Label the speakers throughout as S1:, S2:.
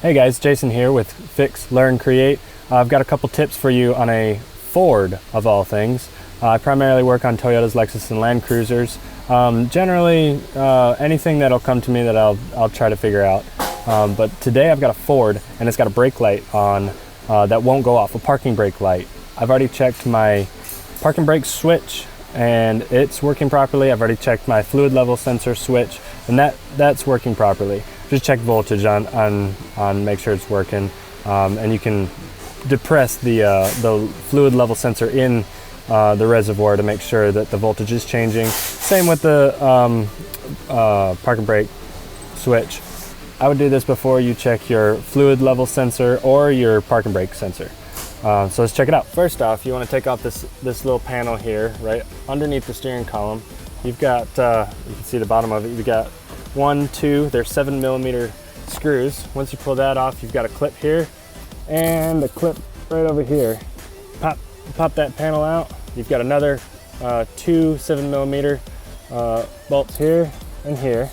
S1: Hey guys, Jason here with Fix, Learn, Create. I've got a couple tips for you on a Ford of all things. I primarily work on Toyotas, Lexus, and Land Cruisers. Generally, anything that'll come to me that I'll try to figure out. But today I've got a Ford, and it's got a brake light on that won't go off, a parking brake light. I've already checked my parking brake switch, and it's working properly. I've already checked my fluid level sensor switch, and that's working properly. Just check voltage on make sure it's working, and you can depress the fluid level sensor in the reservoir to make sure that the voltage is changing. Same with the parking brake switch. I would do this before you check your fluid level sensor or your parking brake sensor. So let's check it out. First off, you want to take off this little panel here, right underneath the steering column. You've got, you can see the bottom of it, you've got 1, 2, they're 7mm screws. Once you pull that off, you've got a clip here and a clip right over here. Pop that panel out. You've got another 2 7mm bolts here and here.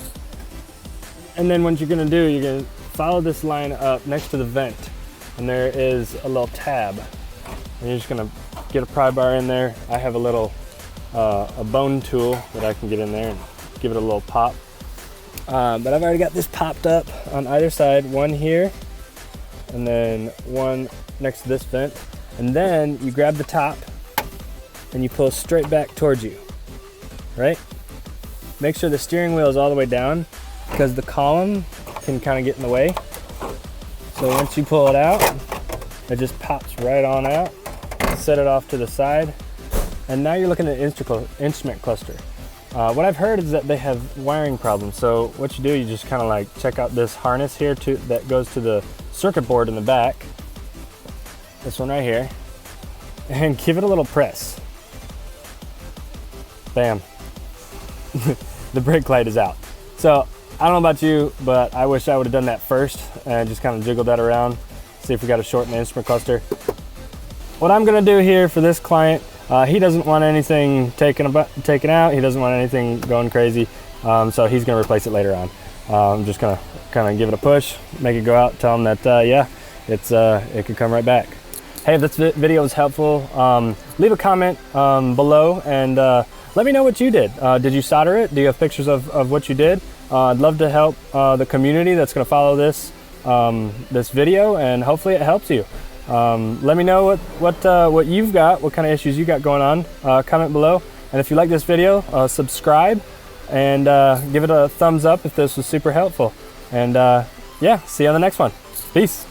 S1: And then what you're gonna do, you're gonna follow this line up next to the vent, and there is a little tab. And you're just gonna get a pry bar in there. I have a little a bone tool that I can get in there and give it a little pop. But I've already got this popped up on either side, one here, and then one next to this vent. And then you grab the top and you pull straight back towards you, right? Make sure the steering wheel is all the way down because the column can kind of get in the way. So once you pull it out, it just pops right on out. Set it off to the side. And now you're looking at an instrument cluster. What I've heard is that they have wiring problems. So what you do, you just kind of like check out this harness here that goes to the circuit board in the back. This one right here. And give it a little press. Bam. The brake light is out. So I don't know about you, but I wish I would have done that first and just kind of jiggled that around. See if we got a short in the instrument cluster. What I'm gonna do here for this client, he doesn't want anything taken out. He doesn't want anything going crazy. So he's gonna replace it later on. I'm just gonna kind of give it a push, make it go out, tell him that, yeah, it could come right back. Hey, if this video was helpful, leave a comment below and let me know what you did. Did you solder it? Do you have pictures of what you did? I'd love to help the community that's gonna follow this video, and hopefully it helps you. Let me know what you've got, what kind of issues you got going on. Comment below, and if you like this video, subscribe and give it a thumbs up if this was super helpful. And yeah, see you on the next one. Peace.